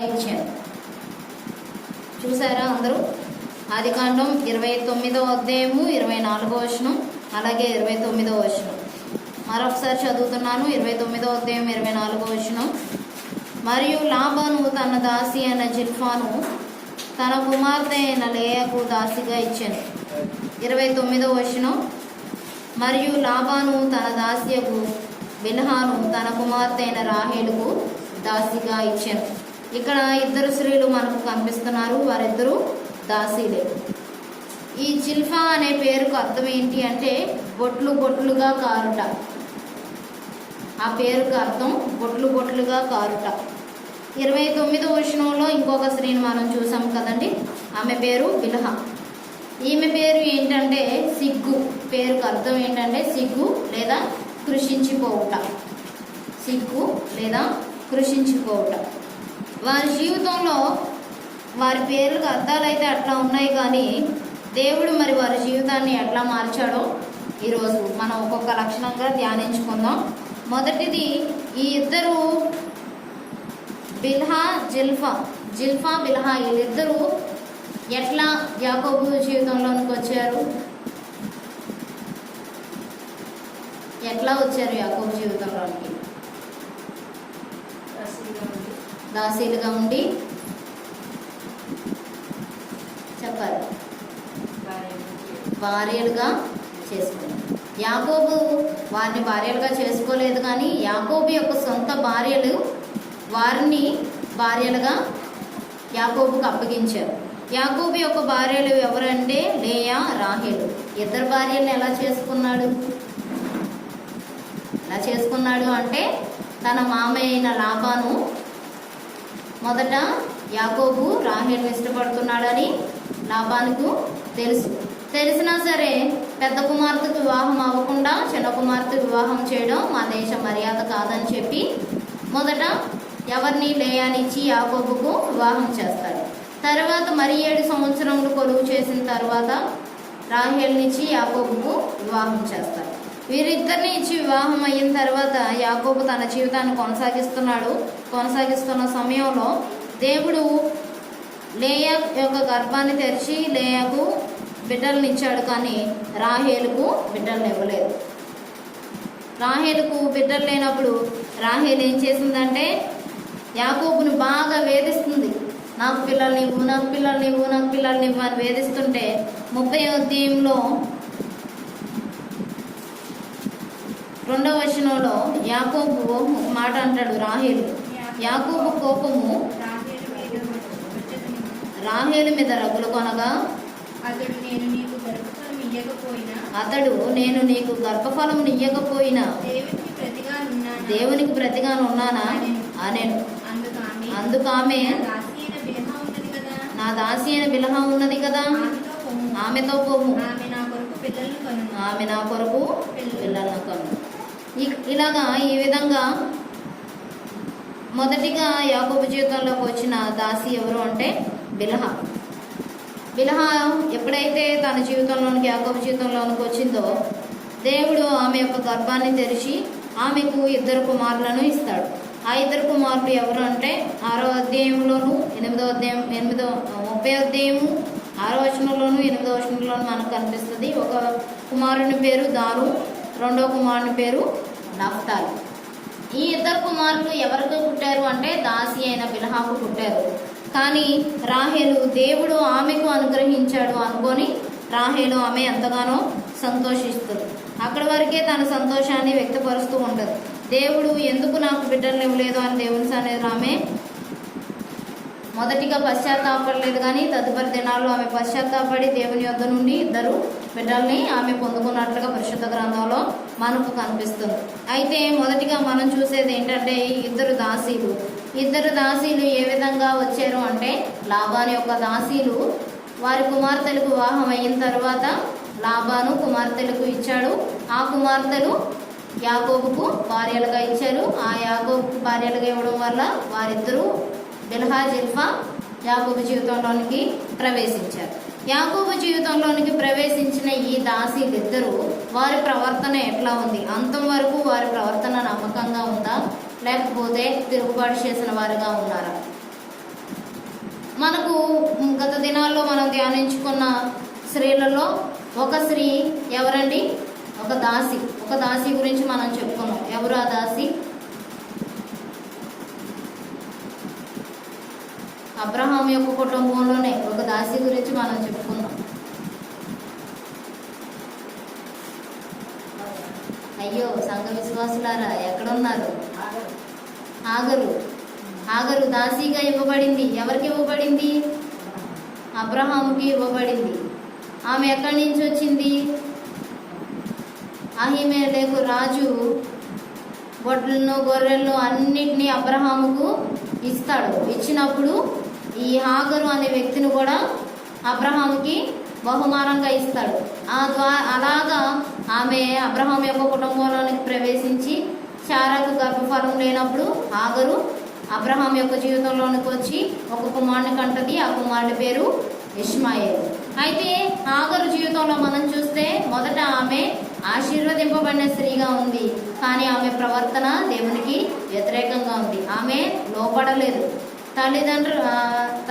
ఇచ్చాను. చూసారా అందరూ? ఆదికాండం 29వ అధ్యాయము 24వ వచనం, అలాగే 29వ వచనం. మరొకసారి చదువుతున్నాను. 29వ అధ్యాయం 24వ వచనం. మరియు లాబాను తన దాసి అయిన జిల్పాను తన కుమార్తె అయిన లేయాకు దాసిగా ఇచ్చాను. 29వ వచనం. మరియు లాబాను తన దాసియకు బిల్హాను తన కుమార్తె అయిన రాహేలుకు దాసిగా ఇచ్చాను. ఇక్కడ ఇద్దరు స్త్రీలు మనకు కనిపిస్తున్నారు. వారిద్దరూ దాసీలే. ఈ జిల్ఫా అనే పేరుకు అర్థం ఏంటి అంటే బొట్లు బొట్లుగా కారుట. ఆ పేరుకు అర్థం బొట్లు బొట్లుగా కారుట. 29వ వచనంలో ఇంకొక స్త్రీని మనం చూసాం కదండి. ఆమె పేరు బిల్హా. ఈమె పేరు ఏంటంటే సిగ్గు. పేరుకు అర్థం ఏంటంటే సిగ్గు లేదా కృషించిపోవుట. సిగ్గు లేదా కృషించిపోవుట. వారి జీవితంలో వారి పేర్లకు అర్థాలు అయితే అట్లా ఉన్నాయి, కానీ దేవుడు మరి వారి జీవితాన్ని ఎట్లా మార్చాడో ఈరోజు మనం ఒక్కొక్క లక్షణంగా ధ్యానించుకుందాం. మొదటిది, ఈ ఇద్దరు బిల్హా జిల్ఫా బిల్హా వీళ్ళిద్దరూ ఎట్లా యాకోబు జీవితంలోనికి వచ్చారు? ఎట్లా వచ్చారు యాకోబు జీవితంలోనికి? దాసీలుగా ఉండి చెప్పారు, భార్యలుగా చేసుకున్నారు. యాకోబు వారిని భార్యలుగా చేసుకోలేదు, కానీ యాకోబు యొక్క సొంత భార్యలు వారిని భార్యలుగా యాకోబుకు అప్పగించారు. యాకోబు యొక్క భార్యలు ఎవరంటే లేయా, రాహేలు. ఇద్దరు భార్యలను ఎలా చేసుకున్నాడు అంటే తన మామయ్య అయిన లాబాను మొదట యాకోబు రాహేలును ఇష్టపడుతున్నాడని లాబానుకు తెలిసినా సరే పెద్ద కుమార్తెకు వివాహం అవ్వకుండా చిన్న కుమార్తె వివాహం చేయడం మా దేశ మర్యాద కాదని చెప్పి మొదట ఎవరిని లేయానిచ్చి యాకోబుకు వివాహం చేస్తాడు. తర్వాత మరి 7 సంవత్సరములు కొలువు చేసిన తర్వాత రాహేలునిచ్చి యాకోబుకు వివాహం చేస్తాడు. వీరిద్దరిని ఇచ్చి వివాహం అయిన తర్వాత యాకోబు తన జీవితాన్ని కొనసాగిస్తున్న సమయంలో దేవుడు లేయా యొక్క గర్భాన్ని తెరిచి లేయాకు బిడ్డలను ఇచ్చాడు, కానీ రాహేలుకు బిడ్డలను ఇవ్వలేదు. రాహేలుకు బిడ్డలు లేనప్పుడు రాహేలు ఏం చేసిందంటే యాకోబుని బాగా వేధిస్తుంది. నాకు పిల్లల్ని ఇవ్వు అని వేధిస్తుంటే 30వ అధ్యాయంలో 2వ వచనంలో యాకోబు ఒక మాట అంటాడు. యాకోబు కోపము రాహేలు మీద రగులు కొనగా అతడు నేను నీకు గర్భఫలమును ఇయ్యకపోయినా దేవునికి ప్రతిగా ఉన్నానా అనేను. అందుకు ఆమె నా దాసి అయిన బిల్హా ఉన్నది కదా, ఆమెతో పోము, ఆమె నా కొరకు పిల్లలను కను. ఇలాగా ఈ విధంగా మొదటిగా యాకోబు జీవితంలోకి వచ్చిన దాసి ఎవరు అంటే బిల్హా ఎప్పుడైతే తన జీవితంలోనికి యాకోబు జీవితంలోనికి వచ్చిందో దేవుడు ఆమె యొక్క గర్భాన్ని తెరిచి ఆమెకు 2 కుమారులను ఇస్తాడు. ఆ 2 కుమారులు ఎవరు అంటే 6వ అధ్యాయంలోను 30వ అధ్యాయము 6వ వచనంలోను 8వ వచనంలోను మనకు కనిపిస్తుంది. ఒక కుమారుని పేరు దాను, 2వ కుమారుని పేరు నఫ్తాలి. ఈ 2 కుమారులు ఎవరికి పుట్టారు అంటే దాసి అయిన బిల్హాకు పుట్టారు. కానీ రాహేలు దేవుడు ఆమెకు అనుగ్రహించాడు అనుకొని రాహేలు ఆమె ఎంతగానో సంతోషిస్తుంది. అక్కడి వరకే తన సంతోషాన్ని వ్యక్తపరుస్తూ ఉంటుంది. దేవుడు ఎందుకు నాకు బిడ్డలను ఇవ్వలేదు అని దేవుని సన్నిధిలో ఆమె మొదటిగా పశ్చాత్తాపడలేదు, కానీ తదుపరి దినాల్లో ఆమె పశ్చాత్తాపడి దేవుని యొద్ద నుండి 2 బిడ్డల్ని ఆమె పొందుకున్నట్లుగా పరిశుద్ధ గ్రంథంలో మనకు కనిపిస్తుంది. అయితే మొదటిగా మనం చూసేది ఏంటంటే 2 దాసీలు ఏ విధంగా వచ్చారు అంటే లాబాను యొక్క దాసీలు వారి కుమార్తెలకు వివాహం అయిన తర్వాత లాబాను కుమార్తెలకు ఇచ్చాడు. ఆ కుమార్తెలు యాకోబుకు భార్యలుగా ఇచ్చారు. ఆ యాకోబుకు భార్యలుగా ఇవ్వడం వల్ల వారిద్దరూ బిల్హా జిల్ఫా యాకోబు జీవితంలోనికి ప్రవేశించారు. యాకోబు జీవితంలోనికి ప్రవేశించిన ఈ దాసీలిద్దరూ వారి ప్రవర్తన ఎట్లా ఉంది? అంతం వరకు వారి ప్రవర్తన నమ్మకంగా ఉందా, లేకపోతే తిరుగుబాటు చేసిన వారుగా ఉన్నారా? దినాల్లో మనం ధ్యానించుకున్న స్త్రీలలో ఒక స్త్రీ ఎవరండి? ఒక దాసి గురించి మనం చెప్పుకున్నాం. ఎవరు ఆ దాసి? అబ్రహాం యొక్క కుటుంబంలోనే ఒక దాసి గురించి మనం చెప్పుకున్నాం. అయ్యో సంఘ విశ్వాసులారా ఎక్కడున్నారు? ఆగరు దాసిగా ఇవ్వబడింది. ఎవరికి ఇవ్వబడింది? అబ్రహాముకి ఇవ్వబడింది. ఆమె ఎక్కడి నుంచి వచ్చింది? అహీమెలెకు రాజు గొడ్లను గొర్రెలను అన్నిటినీ అబ్రహాముకు ఇస్తాడు. ఇచ్చినప్పుడు ఈ హాగరు అనే వ్యక్తిని కూడా అబ్రహాముకి బహుమానంగా ఇస్తాడు. అలాగా ఆమె అబ్రహాం యొక్క కుటుంబంలోనికి ప్రవేశించి శారాకు గర్భఫలం లేనప్పుడు హాగరు అబ్రహాం యొక్క జీవితంలోనికి వచ్చి ఒక కుమారుని కంటది. ఆ కుమారుడి పేరు ఇష్మాయేలు. అయితే హాగరు జీవితంలో మనం చూస్తే మొదట ఆమె ఆశీర్వదింపబడిన స్త్రీగా ఉంది, కానీ ఆమె ప్రవర్తన దేవునికి వ్యతిరేకంగా ఉంది. ఆమె లోపడలేదు.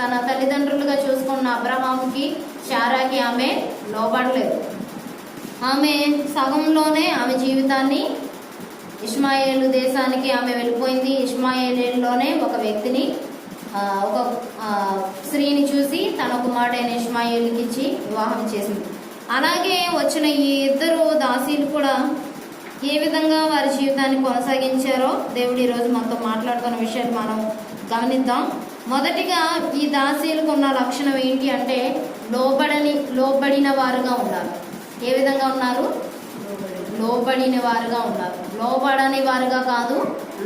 తన తల్లిదండ్రులుగా చూసుకున్న అబ్రహాముకి శారాకి ఆమె లోపడలేదు. ఆమె సగంలోనే ఆమె జీవితాన్ని ఇష్మాయేలు దేశానికి ఆమె వెళ్ళిపోయింది. ఇష్మాయేలులోనే ఒక వ్యక్తిని ఒక స్త్రీని చూసి తన కుమారుడైన ఇష్మాయేలుకి ఇచ్చి వివాహం చేసింది. అలాగే వచ్చిన ఈ ఇద్దరు దాసీలు కూడా ఏ విధంగా వారి జీవితాన్ని కొనసాగించారో దేవుడు ఈరోజు మనతో మాట్లాడుతున్న విషయాలు మనం గమనిద్దాం. మొదటిగా ఈ దాసీలకు ఉన్న లక్షణం ఏంటి అంటే లోబడిన వారుగా ఉన్నారు. ఏ విధంగా ఉన్నారు? లోబడిన వారుగా ఉన్నారు. లోబడని వారుగా కాదు,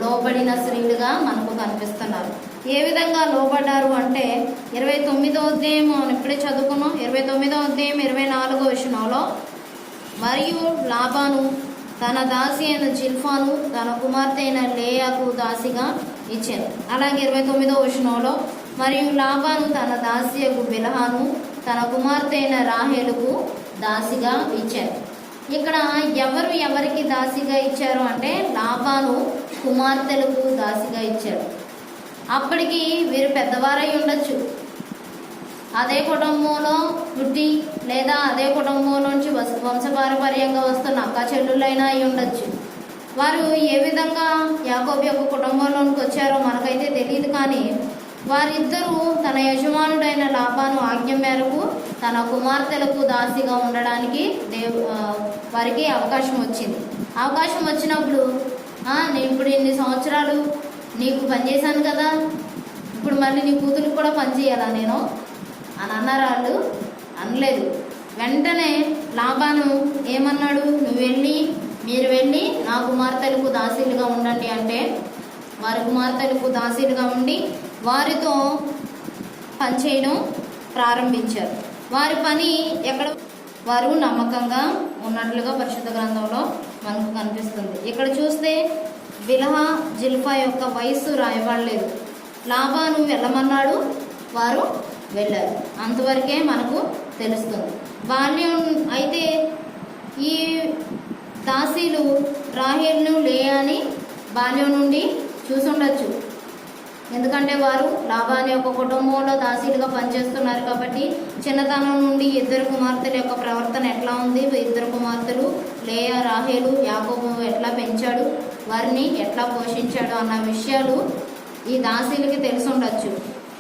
లోబడిన స్త్రీలుగా మనకు కనిపిస్తున్నారు. ఏ విధంగా లోబడ్డారు అంటే 29వ అధ్యాయం మనం ఇప్పుడే చదువుకున్నాం. 29వ అధ్యాయం 24వ వచనంలో, మరియు లాబాను తన దాసి అయిన జిల్పాను తన కుమార్తె అయిన లేయాకు దాసిగా ఇచ్చాను. అలాగే 29వ వచనంలో, మరియు లాబాను తన దాసి అయిన బిల్హాను తన కుమార్తె అయిన రాహేలుకు దాసిగా ఇచ్చాను. ఇక్కడ ఎవరికి దాసిగా ఇచ్చారు అంటే లాబాను కుమార్తెలకు దాసిగా ఇచ్చాడు. అప్పటికి వీరు పెద్దవారై ఉండొచ్చు. అదే కుటుంబంలో పుట్టి లేదా అదే కుటుంబం నుంచి వంశపారంపర్యంగా వస్తున్న అక్క చెల్లులైనా అయి ఉండొచ్చు. వారు ఏ విధంగా యాకోబు యొక్క కుటుంబంలోనికి వచ్చారో మనకైతే తెలియదు, కానీ వారిద్దరూ తన యజమానుడైన లాబాను ఆజ్ఞ మేరకు తన కుమార్తెలకు దాసిగా ఉండడానికి వారికి అవకాశం వచ్చింది. అవకాశం వచ్చినప్పుడు నేను ఇప్పుడు ఇన్ని సంవత్సరాలు నీకు పనిచేశాను కదా, ఇప్పుడు మళ్ళీ నీ కూతురికి కూడా పనిచేయాలా నేను అని అన్నారు. వాళ్ళు అనలేదు. వెంటనే లాబాను ఏమన్నాడు? మీరు వెళ్ళి నా కుమార్తెలకు దాసీలుగా ఉండండి అంటే వారి కుమార్తెలకు దాసీలుగా ఉండి వారితో పనిచేయడం ప్రారంభించారు. వారి పని వారు నమ్మకంగా ఉన్నట్లుగా పరిశుద్ధ గ్రంథంలో మనకు కనిపిస్తుంది. ఇక్కడ చూస్తే బిల్హా జిల్పా యొక్క వయస్సు రాయబడలేదు. లాబాను వెళ్ళమన్నాడు, వారు వెళ్ళారు. అంతవరకే మనకు తెలుస్తుంది. బాల్యం అయితే ఈ దాసీలు రాహేలును లేయాని బాల్యం నుండి చూసుండొచ్చు. ఎందుకంటే వారు లాబాను యొక్క కుటుంబంలో దాసీలుగా పనిచేస్తున్నారు కాబట్టి చిన్నతనం నుండి ఇద్దరు కుమార్తెల యొక్క ప్రవర్తన ఎట్లా ఉంది, ఇద్దరు కుమార్తెలు లేయా రాహేలు యాకోబు ఎట్లా పెంచాడు, వారిని ఎట్లా పోషించాడు అన్న విషయాలు ఈ దాసీలకి తెలిసి ఉండొచ్చు.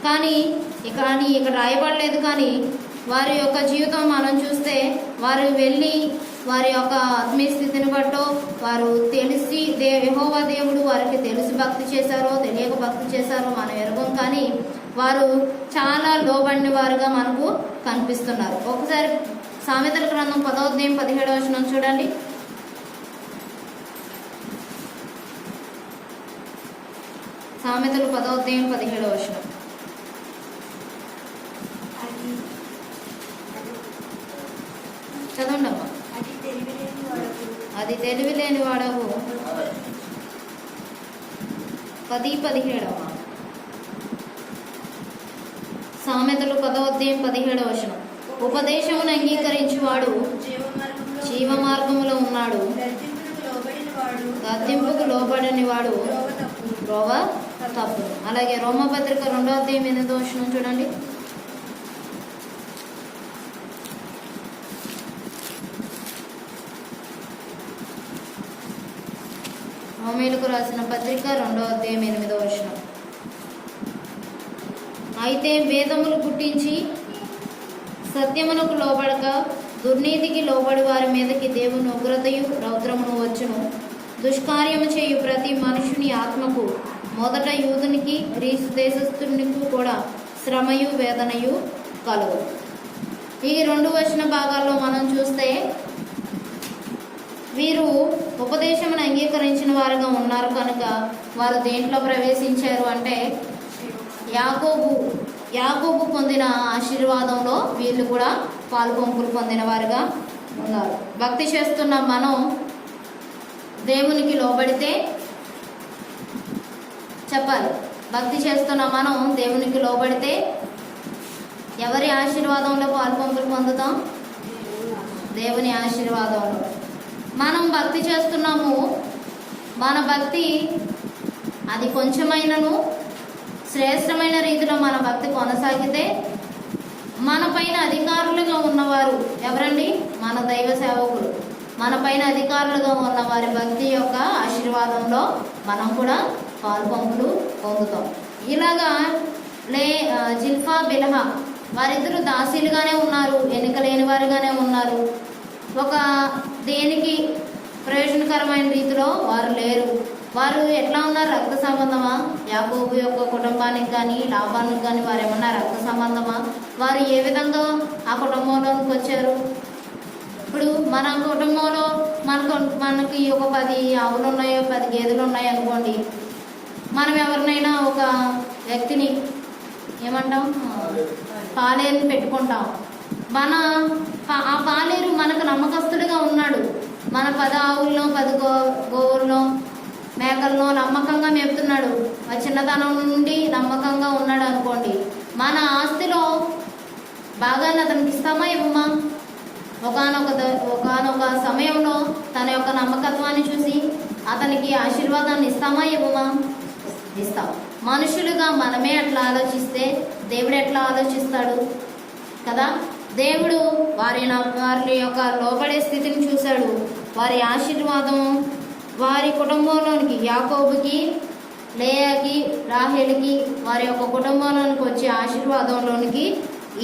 కానీ ఇక్కడ రాయబడలేదు. కానీ వారి యొక్క జీవితం మనం చూస్తే వారు వెళ్ళి వారి యొక్క ఆత్మీయ స్థితిని బట్టో వారు తెలిసి యెహోవా దేవుడు వారికి తెలిసి భక్తి చేశారో తెలియక భక్తి చేశారో మనం ఎరగం, కానీ వారు చాలా లోబడిన వారుగా మనకు కనిపిస్తున్నారు. ఒకసారి సామెతల గ్రంథం 10వ అధ్యాయం 17వ వచనం చూడండి. సామెతలు 10వ అధ్యాయం 17వ వచనం. చదవండి అమ్మా. అది తెలివి లేని వాడవు 10:17 సామెతలు 10వ అధ్యాయం 17వ వచనం. ఉపదేశమును అంగీకరించువాడు జీవ మార్గములో ఉన్నాడు, గద్దింపుకు లోబడని వాడు త్రోవ తప్పు. అలాగే రోమపత్రిక 2వ అధ్యాయం 8వ వచనం చూడండి. రోమీయులకు రాసిన పత్రిక 2వ అధ్యాయం 8వ వచనం. అయితే వేదములు పుట్టించి సత్యమునకు లోబడక దుర్నీతికి లోబడి వారి మీదకి దేవుని ఉగ్రతయు రౌద్రమును వచ్చును. దుష్కార్యము చేయు ప్రతి మనుషుని ఆత్మకు మొదట యూదునికి గ్రీసు దేశస్థునికి కూడా శ్రమయు వేదనయు కలుగు. ఈ 2 వచన భాగాల్లో మనం చూస్తే వీరు ఉపదేశమును అంగీకరించిన వారుగా ఉన్నారు కనుక వారు దేంట్లో ప్రవేశించారు అంటే యాకోబు పొందిన ఆశీర్వాదంలో వీళ్ళు కూడా పాలుపంపులు పొందిన వారుగా ఉన్నారు. భక్తి చేస్తున్న మనం దేవునికి లోబడితే చెప్పాలి. భక్తి చేస్తున్న మనం దేవునికి లోబడితే ఎవరి ఆశీర్వాదంలో పాలుపంపులు పొందుతాం? దేవుని ఆశీర్వాదంలో. మనం భక్తి చేస్తున్నాము, మన భక్తి అది కొంచెమైనను శ్రేష్టమైన రీతిలో మన భక్తి కొనసాగితే మన పైన అధికారులుగా ఉన్నవారు ఎవరండి? మన దైవ సేవకులు. మన పైన అధికారులుగా ఉన్న వారి భక్తి యొక్క ఆశీర్వాదంలో మనం కూడా పాలుపంపులు పొందుతాం. ఇలాగా జిల్ఫా బిల్హా వారిద్దరూ దాసీలుగానే ఉన్నారు, ఎన్నిక లేని వారుగానే ఉన్నారు. ఒక దేనికి ప్రయోజనకరమైన రీతిలో వారు లేరు. వారు ఎట్లా ఉన్నారు? రక్త సంబంధమా? యాకోబు యొక్క కుటుంబానికి కానీ లాభానికి కానీ వారు ఏమన్నా రక్త సంబంధమా? వారు ఏ విధంగా ఆ కుటుంబంలోకి వచ్చారు? ఇప్పుడు మన కుటుంబంలో మనకి ఒక 10 ఆవులు ఉన్నాయో 10 గేదెలు ఉన్నాయో అనుకోండి. మనం ఎవరినైనా ఒక వ్యక్తిని ఏమంటాం? పాలేరుని పెట్టుకుంటాం. ఆ పాలేరు మనకు నమ్మకస్తుడిగా ఉన్నాడు. మన 10 ఆవుల్లో 10 గోవుల్లో మేకలను నమ్మకంగా మేపుతున్నాడు. ఆ చిన్నతనం నుండి నమ్మకంగా ఉన్నాడు అనుకోండి. మన ఆస్తిలో బాగానే అతనికి ఇస్తామా ఇవ్వమా? ఒకనొక సమయంలో తన యొక్క నమ్మకత్వాన్ని చూసి అతనికి ఆశీర్వాదాన్ని ఇస్తామా ఇవ్వమా? ఇస్తాం. మనుషులుగా మనమే అట్లా ఆలోచిస్తే దేవుడు ఎట్లా ఆలోచిస్తాడు కదా? దేవుడు వారి యొక్క లోబడే స్థితిని చూశాడు. వారి ఆశీర్వాదం వారి కుటుంబంలోనికి యాకోబుకి, లేయాకి, రాహేలుకి వారి యొక్క కుటుంబంలోనికి వచ్చే ఆశీర్వాదంలోనికి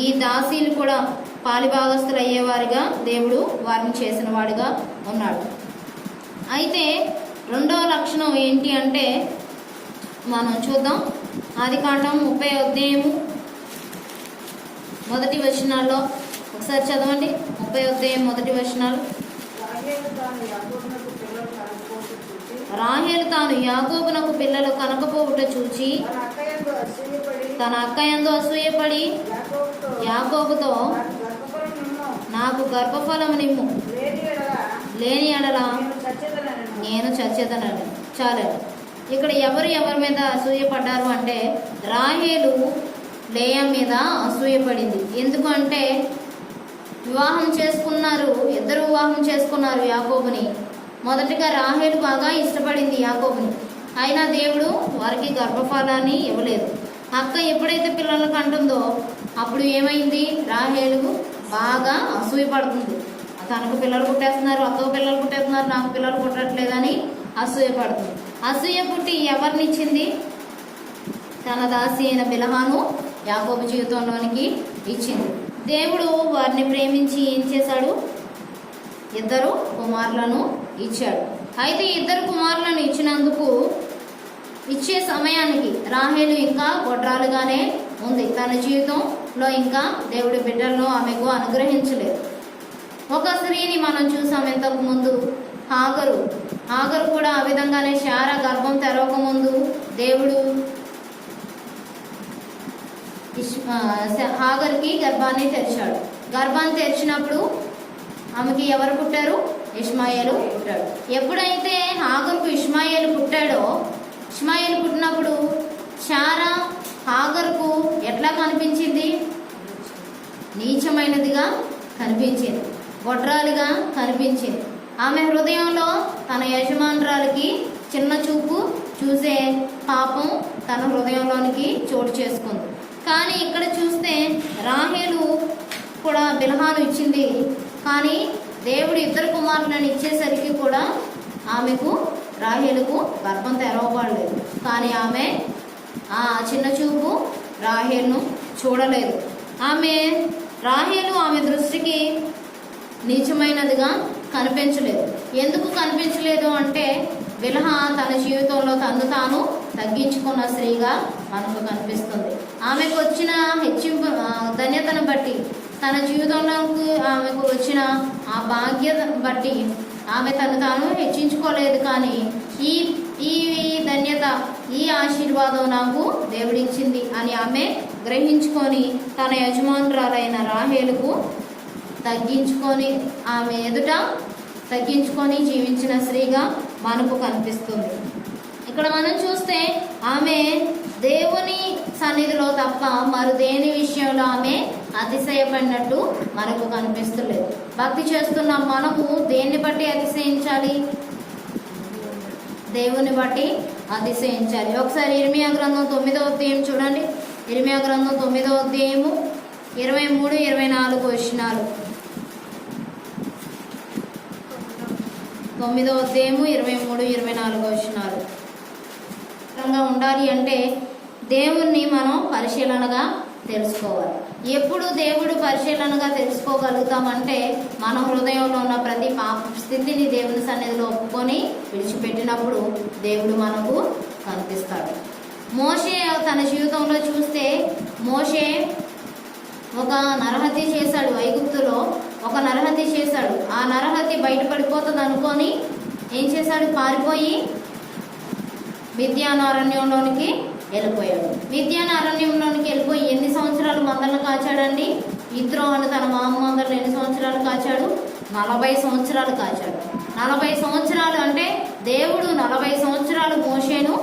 ఈ దాసీలు కూడా పాలిభాగస్తులు అయ్యేవారుగా దేవుడు వారిని చేసిన వాడుగా ఉన్నాడు. అయితే 2వ లక్షణం ఏంటి అంటే మనం చూద్దాం. ఆదికాండం 30వ అధ్యాయము మొదటి వచనాల్లో ఒకసారి చదవండి. 30వ అధ్యాయం మొదటి వచనాలు. రాహేలు తాను యాకోబునకు పిల్లలు కనకపోవుట చూచి తన అక్కయందు అసూయపడి యాకోబుతో నాకు గర్భఫలము నిమ్ము, లేని ఎడల నేను చచ్చేదనని. చాలండి. ఇక్కడ ఎవరి మీద అసూయపడ్డారు అంటే రాహేలు లేయా మీద అసూయపడింది. ఎందుకు అంటే వివాహం చేసుకున్నారు, ఇద్దరు వివాహం చేసుకున్నారు యాకోబుని. మొదటగా రాహేలు బాగా ఇష్టపడింది యాకోబుని. అయినా దేవుడు వారికి గర్భఫలాన్ని ఇవ్వలేదు. అక్క ఎప్పుడైతే పిల్లలను కంటుందో అప్పుడు ఏమైంది? రాహేలు బాగా అసూయపడుతుంది. తనకు పిల్లలు పుట్టేస్తున్నారు, అక్కకు పిల్లలు పుట్టేస్తున్నారు, నాకు పిల్లలు పుట్టట్లేదని అసూయపడుతుంది. అసూయ పుట్టి ఎవరినిచ్చింది? తన దాసి అయిన బిల్హాను యాకోబు జీవితంలోనికి ఇచ్చింది. దేవుడు వారిని ప్రేమించి ఏం చేశాడు? 2 కుమారులను ఇచ్చాడు. అయితే 2 కుమారులను ఇచ్చినందుకు ఇచ్చే సమయానికి రాహేలు ఇంకా గొడ్రాలుగానే ఉంది. తన జీవితంలో ఇంకా దేవుడి బిడ్డలను ఆమెకు అనుగ్రహించలేదు. ఒక స్త్రీని మనం చూసాం ఇంతకు ముందు, హాగరు కూడా ఆ విధంగానే శారా గర్భం తెరవకముందు దేవుడు హాగర్కి గర్భాన్ని తెరిచాడు. గర్భాన్ని తెరిచినప్పుడు ఆమెకి ఎవరు పుట్టారు? ఇష్మాయేలు పుట్టాడు. ఎప్పుడైతే హాగర్కు ఇష్మాయేలు పుట్టినప్పుడు శారా హాగర్కు ఎట్లా కనిపించింది? నీచమైనదిగా కనిపించింది, గొడ్రాలుగా కనిపించింది. ఆమె హృదయంలో తన యజమానురాలికి చిన్న చూపు చూసే పాపం తన హృదయంలోనికి చోటు చేసుకుంది. కానీ ఇక్కడ చూస్తే రాహేలు కూడా బిల్హాను ఇచ్చింది. కానీ దేవుడు 2 కుమారులను ఇచ్చేసరికి కూడా ఆమెకు రాహేలుకు గర్భం తెరవబడలేదు. కానీ ఆమె ఆ చిన్న చూపు రాహేలును చూడలేదు. రాహేలు ఆమె దృష్టికి నీచమైనదిగా కనిపించలేదు. ఎందుకు కనిపించలేదు అంటే బిల్హా తన జీవితంలో తను తాను తగ్గించుకున్న స్త్రీగా మనకు కనిపిస్తుంది. ఆమెకు వచ్చిన హెచ్చింపు ధన్యతను బట్టి, తన జీవితంలోకి ఆమెకు వచ్చిన ఆ భాగ్యతను బట్టి ఆమె తను తాను హెచ్చించుకోలేదు. కానీ ఈ ఈ ధన్యత, ఈ ఆశీర్వాదం నాకు దేవుడిచ్చింది అని ఆమె గ్రహించుకొని తన యజమానురాలైన రాహేలుకు తగ్గించుకొని, ఆమె ఎదుట తగ్గించుకొని జీవించిన స్త్రీగా మనకు కనిపిస్తుంది. ఇక్కడ మనం చూస్తే ఆమె దేవుని సన్నిధిలో తప్ప మరి దేని విషయంలో ఆమె అతిశయపడినట్టు మనకు కనిపిస్తలేదు. భక్తి చేస్తున్న మనము దేన్ని బట్టి అతిశయించాలి? దేవుని బట్టి అతిశయించాలి. ఒకసారి ఇర్మియా గ్రంథం 9వ అధ్యాయం చూడండి. ఇర్మియా గ్రంథం 9వ అధ్యాయము 23-24 వచనాలు. 9వ అధ్యాయము 23-24 వచనాలు. ఉండాలి అంటే దేవుణ్ణి మనం పరిశీలనగా తెలుసుకోవాలి. ఎప్పుడు దేవుడు పరిశీలనగా తెలుసుకోగలుగుతామంటే మన హృదయంలో ఉన్న ప్రతి పాప స్థితిని దేవుని సన్నిధిలో ఒప్పుకొని విడిచిపెట్టినప్పుడు దేవుడు మనకు కనిపిస్తాడు. మోషే తన జీవితంలో చూస్తే మోషే ఒక నరహత్య చేశాడు. ఐగుప్తులో ఒక నరహత్య చేశాడు. ఆ నరహత్య బయటపడిపోతుంది అనుకొని ఏం చేశాడు? పారిపోయి మిద్యాను అరణ్యంలోనికి వెళ్ళిపోయాడు. మిద్యాను అరణ్యంలోనికి వెళ్ళిపోయి ఎన్ని సంవత్సరాలు మందలను కాచాడండి? ఇత్రో అని తన మామ మందలను ఎన్ని సంవత్సరాలు కాచాడు? 40 సంవత్సరాలు కాచాడు. 40 సంవత్సరాలు అంటే దేవుడు 40 సంవత్సరాలు మోషేను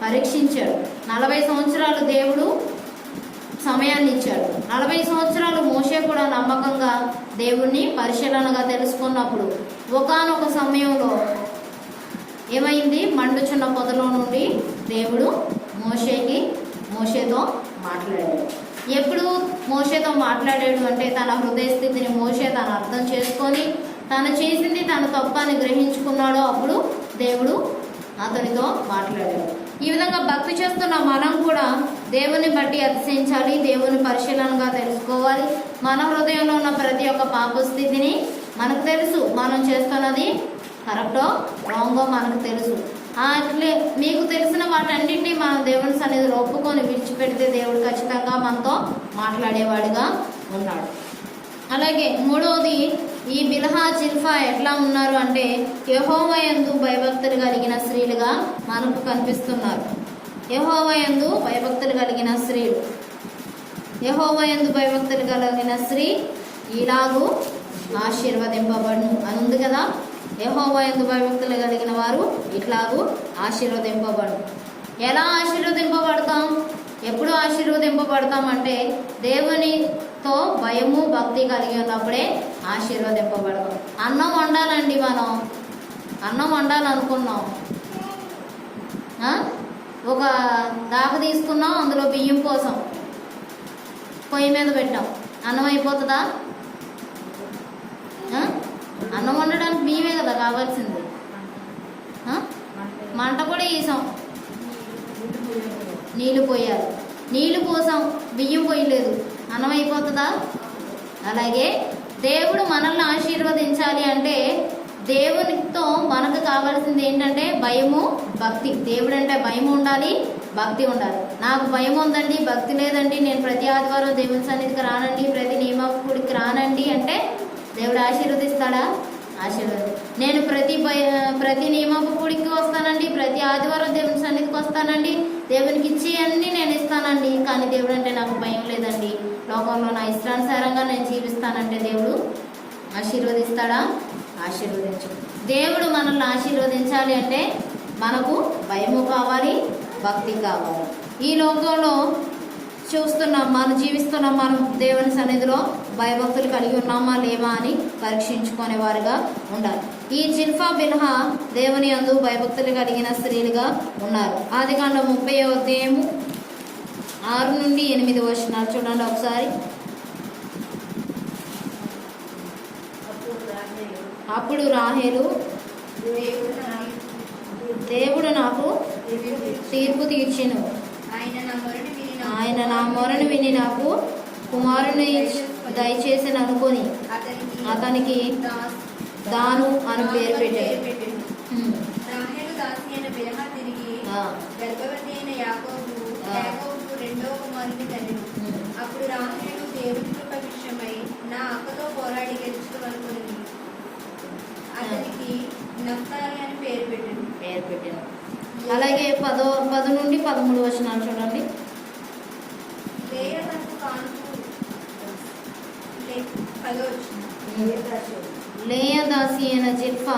పరీక్షించాడు. 40 సంవత్సరాలు దేవుడు సమయాన్ని ఇచ్చాడు. 40 సంవత్సరాలు మోషే కూడా నమ్మకంగా దేవుణ్ణి పరిశీలనగా తెలుసుకున్నప్పుడు ఒకానొక సమయంలో ఏమైంది? మండుచున్న పొదలో నుండి దేవుడు మోషేతో మాట్లాడాడు. ఎప్పుడు మోషేతో మాట్లాడాడు అంటే తన హృదయ స్థితిని మోషే తను అర్థం చేసుకొని తను చేసింది తన తప్పు అని గ్రహించుకున్నాడో అప్పుడు దేవుడు అతనితో మాట్లాడాడు. ఈ విధంగా భక్తి చేస్తున్న మనం కూడా దేవుని బట్టి అతిశయించాలి. దేవుని పరిశీలనగా తెలుసుకోవాలి. మన హృదయంలో ఉన్న ప్రతి ఒక్క పాప స్థితిని మనకు తెలుసు. మనం చేస్తున్నది కరెక్టో రాంగో మనకు తెలుసు. అట్లే మీకు తెలిసిన వాటన్నింటినీ మనం దేవుని సన్నిధిలో ఒప్పుకొని విడిచిపెడితే దేవుడు ఖచ్చితంగా మనతో మాట్లాడేవాడిగా ఉన్నాడు. అలాగే మూడవది, ఈ బిల్హా జిల్ఫా ఎట్లా ఉన్నారు అంటే యెహోవా యందు భయభక్తులు కలిగిన స్త్రీలుగా మనకు కనిపిస్తున్నారు. యెహోవా యందు భయభక్తులు కలిగిన స్త్రీలు. యెహోవా యందు భయభక్తులు కలిగిన స్త్రీ ఇలాగూ ఆశీర్వదింపబడును అని ఉంది కదా. యెహోవా యందు భయభక్తులు కలిగిన వారు ఇట్లాగూ ఆశీర్వదింపబడు. ఎలా ఆశీర్వదింపబడతాం? ఎప్పుడు ఆశీర్వదింపబడతాం అంటే దేవునితో భయము భక్తి కలిగి ఉన్నప్పుడే ఆశీర్వదింపబడతాం. అన్నం వండాలండి. మనం అన్నం వండాలనుకున్నాం, ఒక దాక తీసుకున్నాం, అందులో బియ్యం పోసాం, పొయ్యి మీద పెట్టాం, అన్నం అయిపోతుందా? అన్నం వండడానికి బియ్యమే కదా కావాల్సింది. మంట కూడా వేసాం, నీళ్ళు పోయాలి, నీళ్ళు పోసాం, బియ్యం పోయలేదు, అన్నం అయిపోతుందా? అలాగే దేవుడు మనల్ని ఆశీర్వదించాలి అంటే దేవునితో మనకు కావాల్సింది ఏంటంటే భయము భక్తి. దేవుడు అంటే భయం ఉండాలి, భక్తి ఉండాలి. నాకు భయం ఉందండి, భక్తి లేదండి, నేను ప్రతి ఆదివారం దేవుని సన్నిధికి రానండి, ప్రతి నియమకుడికి రానండి అంటే దేవుడు ఆశీర్వదిస్తాడా? ఆశీర్వది. నేను ప్రతి నియమకుడికి వస్తానండి, ప్రతి ఆదివారం దేవుని సన్నిధికి వస్తానండి, దేవునికి ఇచ్చి అన్నీ నేను ఇస్తానండి, కానీ దేవుడు అంటే నాకు భయం లేదండి, లోకంలో నా ఇష్టానుసారంగా నేను జీవిస్తానంటే దేవుడు ఆశీర్వదిస్తాడా? ఆశీర్వదించు. దేవుడు మనల్ని ఆశీర్వదించాలి అంటే మనకు భయము కావాలి, భక్తి కావాలి. ఈ లోకంలో చూస్తున్నాం, మనం జీవిస్తున్నాం, మనం దేవుని సన్నిధిలో భయభక్తులు కలిగి ఉన్నామా లేవా అని పరీక్షించుకునే వారుగా ఉండాలి. ఈ జిల్ఫా బిల్హా దేవుని యందు భయభక్తులు కలిగిన స్త్రీలుగా ఉన్నారు. ఆదికాండం 30వ అధ్యాయము 6-8 వచనాలు చూడండి ఒకసారి. అప్పుడు రాహేలు దేవుడు నాకు తీర్పు తీర్చెను. ఆయన నా మొరను విని నాకు కుమారుని దయచేసి అనుకొని అతనికి దాను అని పేరు పెట్టాడు. రాహేలు దాసి అయిన బిల్హా తిరిగి గర్భవతి అయిన యాకోబుకు రెండో కుమారుని కనెను. అప్పుడు రాహేలు దేవుని కృప విషయమై నా అక్కతో పోరాడి గెలుచుకోవాలనుకుని అతనికి నఫ్తాలి అని పేరు పెట్టాను. అలాగే 10 నుండి 13 వచనాలు చూడండి. లేయా తనకు కానుపు 10 వచనం. లేయా దాసి అయిన జిల్పా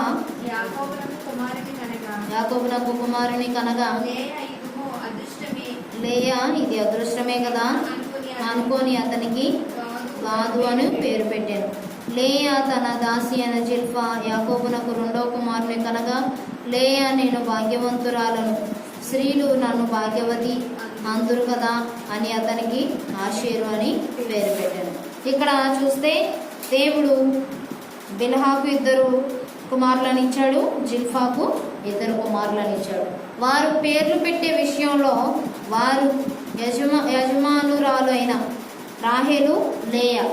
యాకోబునకు కుమారుని కనగా లేయా ఇది అదృష్టమే కదా అనుకొని అతనికి గాదు అని పేరు పెట్టాను. లేయా తన దాసి అయిన జిల్పా యాకోబునకు రెండో కుమారుని కనగా లేయా నేను భాగ్యవంతురాలను, స్త్రీలు నన్ను భాగ్యవతి అందురు కదా అని అతనికి ఆషేరు అని పేరు పెట్టాను. ఇక్కడ చూస్తే దేవుడు బిల్హాకు 2 కుమారులను ఇచ్చాడు, జిల్ఫాకు 2 కుమారులను ఇచ్చాడు. వారు పేర్లు పెట్టే విషయంలో వారు యజమానురాలు అయిన రాహేలు, లేయా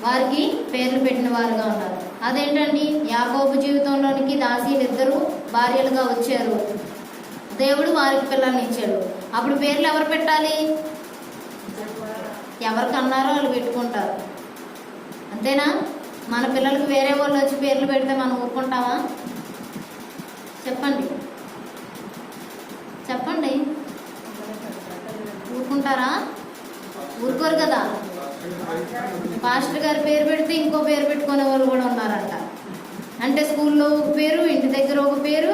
వారికి పేర్లు పెట్టిన వారుగా ఉన్నారు. అదేంటండి, యాకోబు జీవితంలోనికి దాసీలు 2 భార్యలుగా వచ్చారు. దేవుడు వారికి పిల్లల్ని ఇచ్చాడు. అప్పుడు పేర్లు ఎవరు పెట్టాలి? ఎవరికి అన్నారో వాళ్ళు పెట్టుకుంటారు. అంతేనా? మన పిల్లలకి వేరే వాళ్ళు వచ్చి పేర్లు పెడితే మనం ఊరుకుంటామా? చెప్పండి ఊరుకుంటారా? ఊరుకోరు కదా. పాస్టర్ గారి పేరు పెడితే ఇంకో పేరు పెట్టుకునే వాళ్ళు కూడా ఉన్నారంట. అంటే స్కూల్లో ఒక పేరు, ఇంటి దగ్గర ఒక పేరు,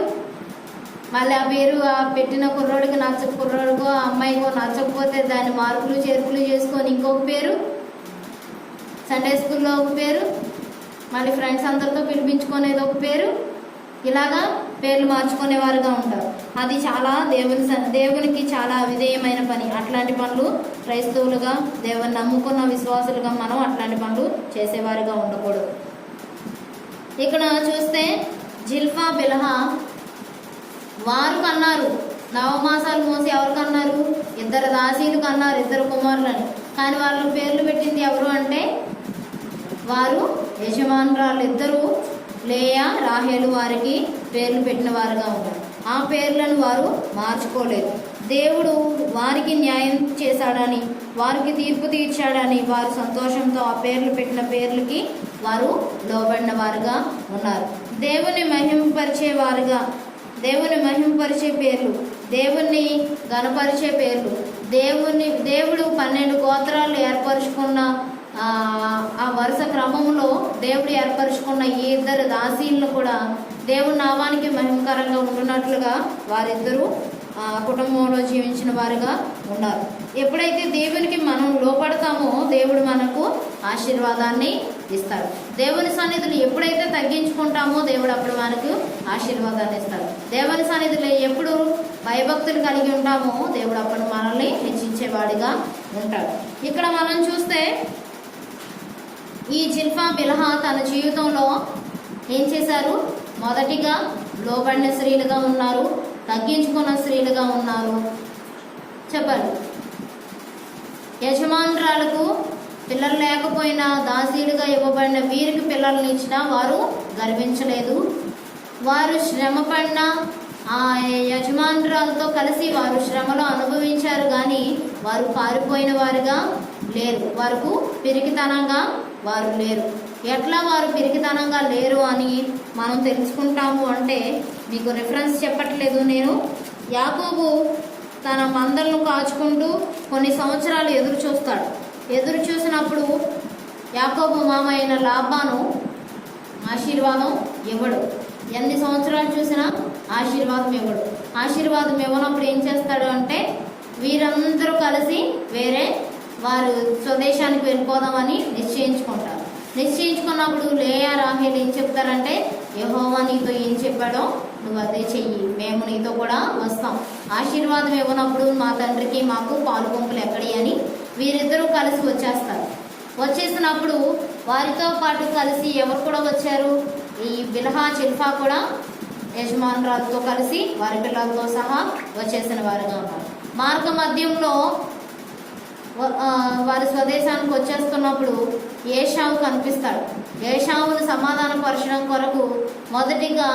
మళ్ళీ ఆ పేరు ఆ పెట్టిన కుర్రోడికి కుర్రోడికో అమ్మాయికో నచ్చకపోతే దాన్ని మార్పులు చేర్పులు చేసుకొని ఇంకొక పేరు, సండే స్కూల్లో ఒక పేరు, మళ్ళీ ఫ్రెండ్స్ అందరితో పిలిపించుకునేది ఒక పేరు, ఇలాగా పేర్లు మార్చుకునేవారుగా ఉంటారు. అది చాలా దేవునికి చాలా అవిధేయమైన పని. అట్లాంటి పనులు క్రైస్తవులుగా, దేవుని నమ్ముకున్న విశ్వాసులుగా మనం అట్లాంటి పనులు చేసేవారుగా ఉండకూడదు. ఇక్కడ చూస్తే జిల్ఫా, బిల్హా వారు కన్నారు. నవమాసాలు మోసి ఎవరు కన్నారు? 2 దాసీలు కన్నారు, 2 కుమారులని. కానీ వాళ్ళు పేర్లు పెట్టింది ఎవరు అంటే వారు యజమానురాలు 2 లేయా, రాహేలు వారికి పేర్లు పెట్టిన వారుగా ఉన్నారు. ఆ పేర్లను వారు మార్చుకోలేదు. దేవుడు వారికి న్యాయం చేశాడని, వారికి తీర్పు తీర్చాడని వారు సంతోషంతో ఆ పేర్లు పెట్టిన పేర్లకి వారు లోబడిన వారుగా ఉన్నారు. దేవుని మహిమపరిచే పేర్లు, దేవుణ్ణి గణపరిచే పేర్లు, దేవుడు 12 గోత్రాలు ఏర్పరచుకున్న ఆ వరుస క్రమంలో దేవుడు ఏర్పరచుకున్న ఈ 2 దాసీలను కూడా దేవుడి నామానికి మహిమకరంగా ఉంటున్నట్లుగా వారిద్దరూ కుటుంబంలో జీవించిన వారుగా ఉన్నారు. ఎప్పుడైతే దేవునికి మనం లోపడతామో దేవుడు మనకు ఆశీర్వాదాన్ని ఇస్తాడు. దేవుని సన్నిధిని ఎప్పుడైతే తగ్గించుకుంటామో దేవుడు అప్పుడు మనకు ఆశీర్వాదాన్ని ఇస్తాడు. దేవుని సన్నిధిలో ఎప్పుడు భయభక్తులు కలిగి ఉంటామో దేవుడు అప్పుడు మనల్ని హెచ్చించేవాడిగా ఉంటాడు. ఇక్కడ మనం చూస్తే ఈ జిల్ఫా, బిల్హా తన జీవితంలో ఏం చేశారు? మొదటిగా లోబడిన స్త్రీలుగా ఉన్నారు, తగ్గించుకున్న స్త్రీలుగా ఉన్నారు. చెప్పండి. యజమానురాలకు పిల్లలు లేకపోయినా దాసీలుగా ఇవ్వబడిన వీరికి పిల్లల్ని ఇచ్చినా వారు గర్వించలేదు. వారు శ్రమపడిన ఆ యజమానురాలతో కలిసి వారు శ్రమలో అనుభవించారు, కానీ వారు పారిపోయిన వారుగా లేరు. వారికి పిరికితనంగా వారు లేరు. ఎట్లా వారు పిరికితనంగా లేరు అని మనం తెలుసుకుంటాము అంటే, మీకు రిఫరెన్స్ చెప్పట్లేదు నేను. యాకోబు తన మందలను కాచుకుంటూ కొన్ని సంవత్సరాలు ఎదురు చూసినప్పుడు యాకోబు మామ అయిన లాబాను ఆశీర్వాదం ఇవ్వడు. ఎన్ని సంవత్సరాలు చూసినా ఆశీర్వాదం ఇవ్వడు. ఆశీర్వాదం ఇవ్వనప్పుడు ఏం చేస్తాడు అంటే, వీరందరూ కలిసి వేరే వారు స్వదేశానికి వెళ్ళిపోదామని నిశ్చయించుకున్నప్పుడు లేయా, రాహేలు ఏం చెప్తారంటే, యెహోవా నీతో ఏం చెప్పాడో నువ్వు అదే చెయ్యి, మేము నీతో కూడా వస్తాం. ఆశీర్వాదం ఇవ్వనప్పుడు మా తండ్రికి మాకు పాలు పంపులు ఎక్కడి అని వీరిద్దరూ కలిసి వచ్చేసినప్పుడు వారితో పాటు కలిసి ఎవరు కూడా వచ్చారు? ఈ బిల్హా, జిల్ఫా కూడా యజమానురాలతో కలిసి వారి పిల్లలతో సహా వచ్చేసిన వారుగా ఉన్నారు. మార్గ మధ్యంలో వారి స్వదేశానికి వచ్చేస్తున్నప్పుడు ఏషావు కనిపిస్తాడు. ఏషావును సమాధానపరచడం కొరకు మొదటిగా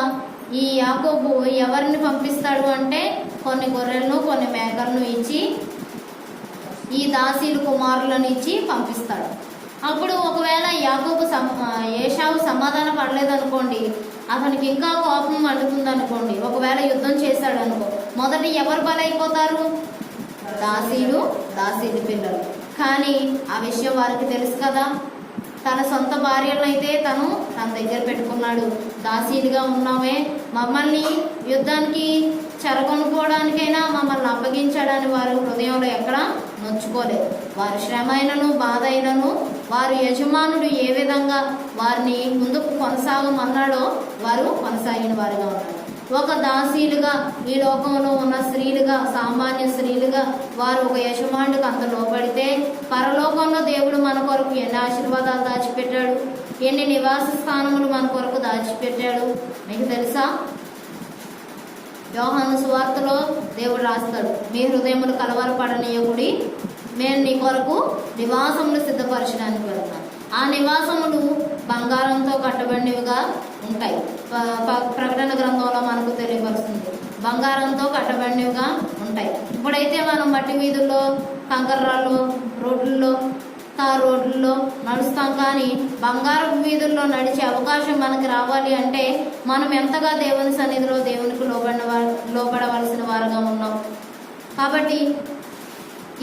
ఈ యాకోబు ఎవరిని పంపిస్తాడు అంటే కొన్ని గొర్రెలను కొన్ని మేకలను ఇచ్చి ఈ దాసీలు కుమారులను ఇచ్చి పంపిస్తాడు. అప్పుడు ఒకవేళ యాకోబు ఏషావు సమాధాన పడలేదనుకోండి, అతనికి ఇంకా కోపం మండుతుంది అనుకోండి, ఒకవేళ యుద్ధం చేశాడు అనుకో, మొదటి ఎవరు బలైపోతారు? దాసీలు పిల్లలు. కానీ ఆ విషయం వారికి తెలుసు కదా. తన సొంత భార్యలను అయితే తన దగ్గర పెట్టుకున్నాడు. దాసీలుగా ఉన్నామే, మమ్మల్ని యుద్ధానికి చెరగొనుకోవడానికైనా మమ్మల్ని అప్పగించడానికి వారు హృదయంలో ఎక్కడ నొచ్చుకోలేదు. వారి శ్రమ అయినను బాధ అయినను వారి యజమానుడు ఏ విధంగా వారిని ముందుకు కొనసాగమన్నాడో వారు కొనసాగిన వారుగా ఉన్నారు. ఒక దాసీలుగా ఈ లోకంలో ఉన్న స్త్రీలుగా, సామాన్య స్త్రీలుగా వారు ఒక యజమానుడికి అంత లోబడితే పరలోకంలో దేవుడు మన కొరకు ఎన్ని ఆశీర్వాదాలు దాచిపెట్టాడు, ఎన్ని నివాస స్థానములు మన కొరకు దాచిపెట్టాడు మీకు తెలుసా? యోహాను సువార్తలో దేవుడు రాస్తాడు, మీ హృదయములు కలవరపడనీయకుడి, నేను నీ కొరకు నివాసములు సిద్ధపరచడానికి వెళ్తాను. ఆ నివాసములు బంగారంతో కట్టబడినవిగా ఉంటాయి. ప్రకటన గ్రంథంలో మనకు తెలియపరుస్తుంది, బంగారంతో కట్టబడినవిగా ఉంటాయి. ఇప్పుడైతే మనం మట్టి వీధుల్లో, కంకర్రాళ్ళు రోడ్లలో, తార్ రోడ్లలో నడుస్తాం. కానీ బంగారం వీధుల్లో నడిచే అవకాశం మనకి రావాలి అంటే మనం ఎంతగా దేవుని సన్నిధిలో దేవునికి లోబడవలసిన వారుగా ఉన్నాం. కాబట్టి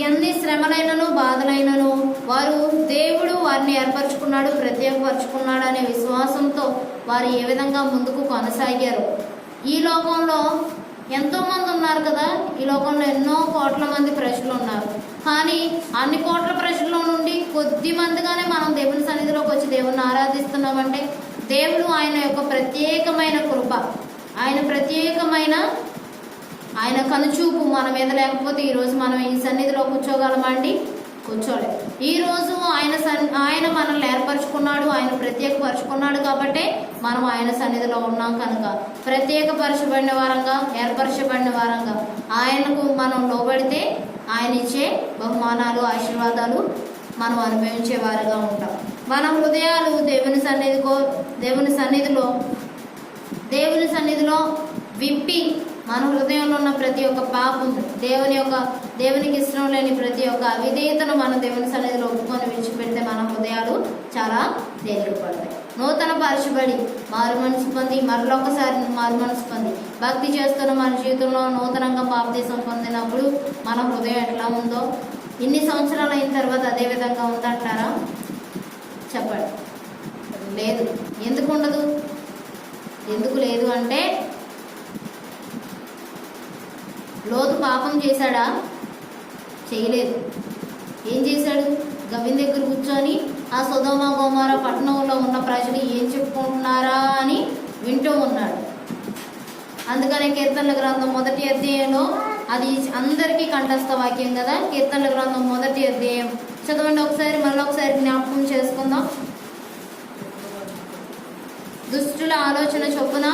ఎన్ని శ్రమలైనను బాధలైనను వారు దేవుడు వారిని ఏర్పరచుకున్నాడు, ప్రత్యేకపరచుకున్నాడు అనే విశ్వాసంతో వారు ఏ విధంగా ముందుకు కొనసాగారు. ఈ లోకంలో ఎంతోమంది ఉన్నారు కదా, ఈ లోకంలో ఎన్నో కోట్ల మంది ప్రజలు ఉన్నారు. కానీ అన్ని కోట్ల ప్రజల్లో నుండి కొద్ది మందిగానే మనం దేవుని సన్నిధిలోకి వచ్చి దేవుని ఆరాధిస్తున్నామంటే దేవుడు ఆయన యొక్క ప్రత్యేకమైన కృప, ఆయన కనుచూపు మన మీద లేకపోతే ఈరోజు మనం ఈ సన్నిధిలో కూర్చోగలమండి? కూర్చోలేదు. ఈరోజు ఆయన మనల్ని ఏర్పరచుకున్నాడు, ఆయన ప్రత్యేకపరచుకున్నాడు కాబట్టి మనం ఆయన సన్నిధిలో ఉన్నాం. కనుక ప్రత్యేకపరచబడిన వారంగా, ఏర్పరచబడిన వారంగా ఆయనకు మనం లోబడితే ఆయన ఇచ్చే బహుమానాలు, ఆశీర్వాదాలు మనం అనుభవించే వారుగా ఉంటాం. మన హృదయాలు దేవుని సన్నిధిలో విప్పి మన హృదయంలో ఉన్న ప్రతి ఒక్క పాపం, దేవునికి ఇష్టం లేని ప్రతి ఒక్క అవిధేయతను మనం దేవుని సన్నిధిలో ఒప్పుకొని విడిచిపెడితే మన హృదయాలు చాలా తేలికపడతాయి. నూతన పరచబడి మారు మనసు పొంది మరొకసారి మారు మనసు పొంది భక్తి చేస్తున్న మన జీవితంలో నూతనంగా బాప్తీసం పొందినప్పుడు మన హృదయం ఎట్లా ఉందో ఇన్ని సంవత్సరాలు అయిన తర్వాత అదే విధంగా ఉందంటారా? చెప్పండి. లేదు. ఎందుకు ఉండదు? ఎందుకు లేదు అంటే లోతు పాపం చేశాడా? చేయలేదు. ఏం చేశాడు? గవిని దగ్గర కూర్చొని ఆ సొదొమ గొమొర పట్టణంలో ఉన్న ప్రజలు ఏం చెప్పుకుంటున్నారా అని వింటూ ఉన్నాడు. అందుకనే కీర్తనల గ్రంథం 1వ అధ్యాయంలో, అది అందరికీ కంఠస్థ వాక్యం కదా, కీర్తనల గ్రంథం 1వ అధ్యాయం చదవండి ఒకసారి, మళ్ళొకసారి జ్ఞాపకం చేసుకుందాం. దుష్టుల ఆలోచన చొప్పున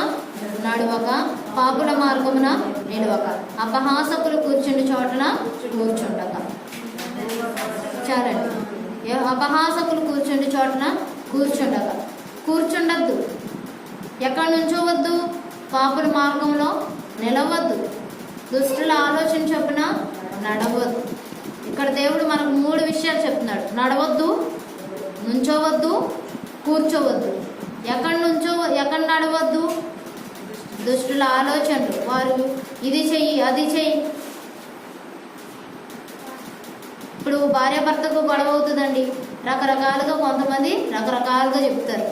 నడువక, పాపుల మార్గమున నిలవక, అపహాసకులు కూర్చుండి చోటన కూర్చుండక. చాలండి. అపహాసకులు కూర్చుండి చోటన కూర్చుండద్దు. ఎక్కడి నుంచోవద్దు? పాపుల మార్గంలో నిలవద్దు, దుష్టుల ఆలోచన చొప్పున నడవద్దు. ఇక్కడ దేవుడు మనకు 3 విషయాలు చెప్తున్నాడు. నడవద్దు, నుంచోవద్దు, కూర్చోవద్దు. ఎక్కడ నడవద్దు? దుష్టుల ఆలోచనలు. వారు ఇది చెయ్యి, అది చెయ్యి. ఇప్పుడు భార్యాభర్తకు గొడవ అవుతుందండి. రకరకాలుగా కొంతమంది రకరకాలుగా చెప్తారు.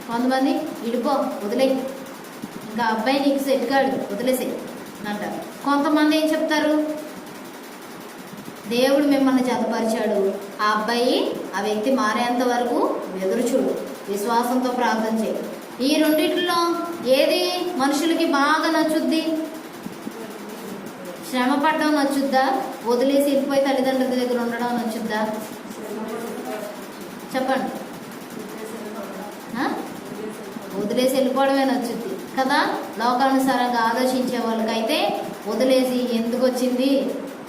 కొంతమంది ఇడిపో, వదిలేయి, ఇంకా అబ్బాయి నీకు సెట్ కాడు, వదిలేసేయి అంటారు. కొంతమంది ఏం చెప్తారు? దేవుడు మిమ్మల్ని జతపరిచాడు, ఆ వ్యక్తి మారేంత వరకు ఎదురు చూడు, విశ్వాసంతో ప్రార్థన చేయి. ఈ రెండిట్లో ఏది మనుషులకి బాగా నచ్చుద్ది? శ్రమ పడడం నచ్చుద్దా? వదిలేసి వెళ్ళిపోయి తల్లిదండ్రుల దగ్గర ఉండడం నచ్చుద్దా? చెప్పండి. వదిలేసి వెళ్ళిపోవడమే నచ్చుద్ది. కదా. లోకానుసారంగా ఆలోచించే వాళ్ళకైతే వదిలేసి ఎందుకు వచ్చింది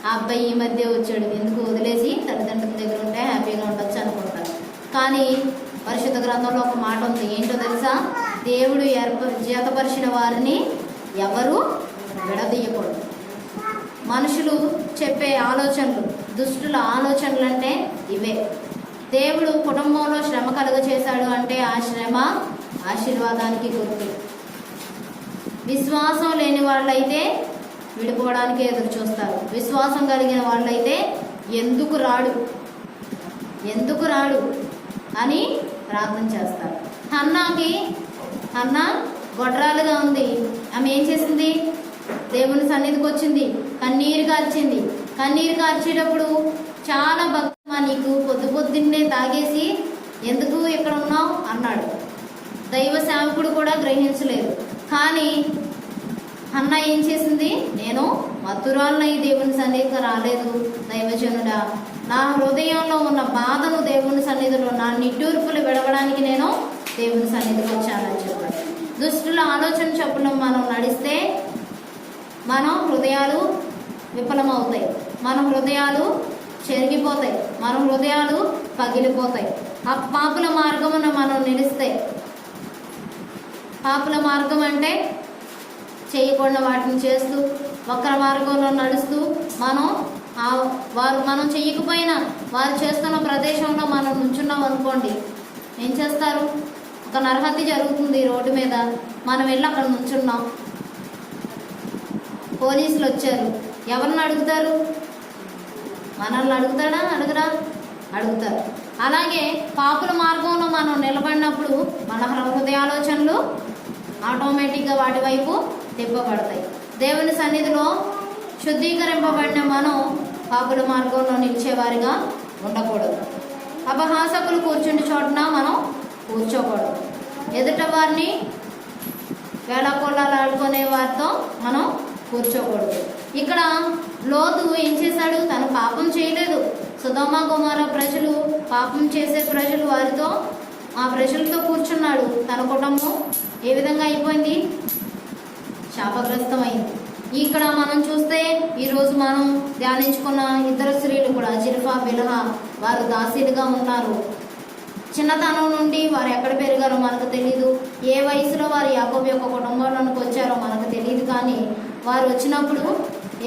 ఆ అబ్బాయి ఈ మధ్య వచ్చాడు, ఎందుకు వదిలేసి తల్లిదండ్రుల దగ్గర ఉంటే హ్యాపీగా ఉండొచ్చు అనుకుంటారు. కానీ పరిశుద్ధ గ్రంథంలో ఒక మాట ఉంది, ఏంటో తెలుసా? దేవుడు జతపరిచిన వారిని ఎవరు విడదీయకూడదు. మనుషులు చెప్పే ఆలోచనలు, దుష్టుల ఆలోచనలు అంటే ఇవే. దేవుడు కుటుంబంలో శ్రమ కలుగ చేశాడు అంటే ఆ శ్రమ ఆశీర్వాదానికి గుర్తు. విశ్వాసం లేని వాళ్ళైతే విడిపోవడానికి ఎదురు చూస్తారు. విశ్వాసం కలిగిన వాళ్ళైతే ఎందుకు రాడు అని ప్రార్థన చేస్తారు. హన్నా గొడ్రాలుగా ఉంది. ఆమె ఏం చేసింది? దేవుని సన్నిధికి వచ్చింది, కన్నీరు కార్చేటప్పుడు చాలా భక్తమా నీకు, పొద్దున్నే తాగేసి ఎందుకు ఇక్కడ ఉన్నావు అన్నాడు. దైవ సేవకుడు కూడా గ్రహించలేదు. కానీ అన్న ఏం చేసింది? నేను మత్తురాలనై దేవుని సన్నిధికి రాలేదు దైవజనుడా, నా హృదయంలో ఉన్న బాధను దేవుని సన్నిధిలో, నా నిట్టూర్పులు విడవడానికి నేను దేవుని సన్నిధికి వచ్చానని చెప్పాడు. దుష్టుల ఆలోచన చొప్పున మనం నడిస్తే మన హృదయాలు విఫలమవుతాయి, మన హృదయాలు చెరిగిపోతాయి, మన హృదయాలు పగిలిపోతాయి. ఆ పాపుల మార్గమున మనం నిలిస్తే, పాపుల మార్గం అంటే చేయకుండా వాటిని చేస్తూ వక్ర మార్గంలో నడుస్తూ మనం చెయ్యకపోయినా వారు చేస్తున్న ప్రదేశంలో మనం నుంచున్నాం అనుకోండి, ఏం చేస్తారు? ఒక నరహత్య జరుగుతుంది రోడ్డు మీద, మనం వెళ్ళి అక్కడ నుంచున్నాం, పోలీసులు వచ్చారు, ఎవరిని అడుగుతారు? మనల్ని అడుగుతారు. అలాగే పాపుల మార్గంలో మనం నిలబడినప్పుడు మన హృదయాలోచనలు ఆటోమేటిక్గా వాటి వైపు తిప్పబడతాయి. దేవుని సన్నిధిలో శుద్ధీకరింపబడిన మనం పాపుల మార్గంలో నిలిచేవారిగా ఉండకూడదు. అపహాసకులు కూర్చుండే చోటున మనం కూర్చోకూడదు. ఎదుట వారిని వేళాకోళాలు ఆడుకునే వారితో మనం కూర్చోకూడదు. ఇక్కడ లోతు ఏం చేశాడు? తను పాపం చేయలేదు. సొదొమ గొమొర్రా ప్రజలు పాపం చేసే ప్రజలు, ఆ ప్రజలతో కూర్చున్నాడు. తన కుటుంబం ఏ విధంగా అయిపోయింది? శాపగ్రస్తమైంది. ఇక్కడ మనం చూస్తే ఈరోజు మనం ధ్యానించుకున్న ఇద్దరు స్త్రీలు కూడా, జిల్పా, బిల్హా, వారు దాసీలుగా ఉన్నారు. చిన్నతనం నుండి వారు ఎక్కడ పెరిగారో మనకు తెలియదు. ఏ వయసులో వారు యాకోబు యొక్క కుటుంబంలోనికి వచ్చారో మనకు తెలియదు. కానీ వారు వచ్చినప్పుడు